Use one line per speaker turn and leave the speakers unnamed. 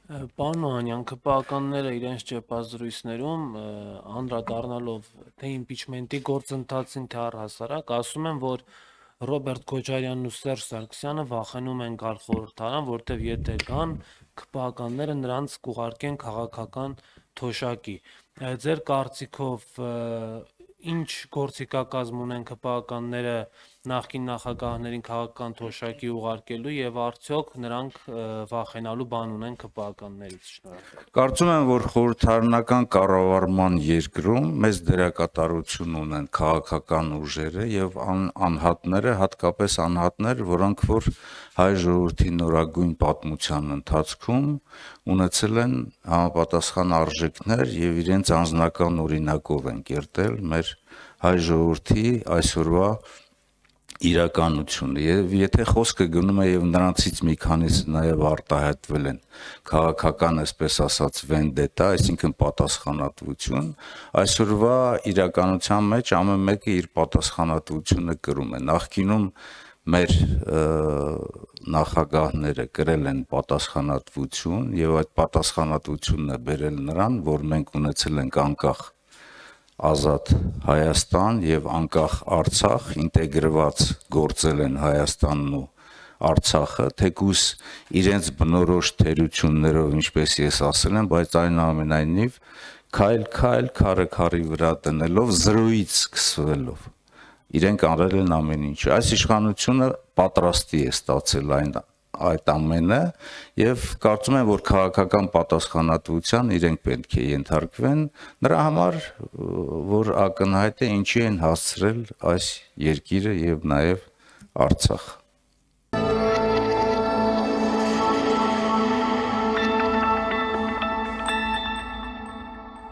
Պարոն Օհանյան, ԿՊԱ-ականները իրենց ճեպազրույցներում անդրադառնալով թե իմպիչմենտի գործընթացին, թե առհասարակ, ասում են, որ Ռոբերտ Քոչարյանն ու Սերժ Սարգսյանը վախենում են գալ խորհրդարան, որտեվ եթե գան, ԿՊԱ-ականները նրանց կուղարկեն քաղաքական թոշակի։ Ձեր կարծիքով ինչ գործիքակազմ ունեն ԿՊԱ-ականները նախկին նախագահներին քաղաքական թոշակի ուղարկելու եւ արդյոք նրանք վախենալու բան ունեն ԿՊԱ-ականներից։ Շնորհակալ։
Կարծում եմ, որ խորհրդարանական կառավարման երկրում մեծ դերակատարություն ունեն քաղաքական ուժերը եւ անհատները, հատկապես անհատներ, որոնք որ հայ ժողովրդի նորագույն պատմության ընթացքում ունեցել են համապատասխան արժեքներ եւ իրենց անձնական օրինակով են կերտել մեր հայ ժողովրդի այսօրվա իրականությունը եւ եթե խոսքը գնում է եւ նրանցից մի քանիսը նաեւ արտահայտվել են քաղաքական, այսպես ասած, վենդետա, այսինքն պատասխանատվություն, այսօրվա իրականության մեջ ամեն մեկը իր պատասխանատվությունը կրում է։ Նախկինում մեր նախագահները կրել են պատասխանատվություն եւ այդ պատասխանատվությունն է բերել նրան, որ մենք ունեցել ենք անկախ ազատ Հայաստան եւ անկախ Արցախ, ինտեգրված գործել են Հայաստանն ու Արցախը, թեկուզ իրենց բնորոշ թերություններով, ինչպես ես ասել եմ, բայց այնուամենայնիվ քայլ քարը քարի վրա տնելով, զրոյից սկսվելով իրենք արել են ամեն ինչ։ Այս իշխանությունը պատրաստի է ստացել այդ ամենը եւ կարծում եմ, որ քաղաքական պատասխանատվության իրենք պետք է ենթարկվեն նրա համար, որ ակնհայտ է ինչի են հասցրել այս երկիրը եւ նաեւ Արցախը։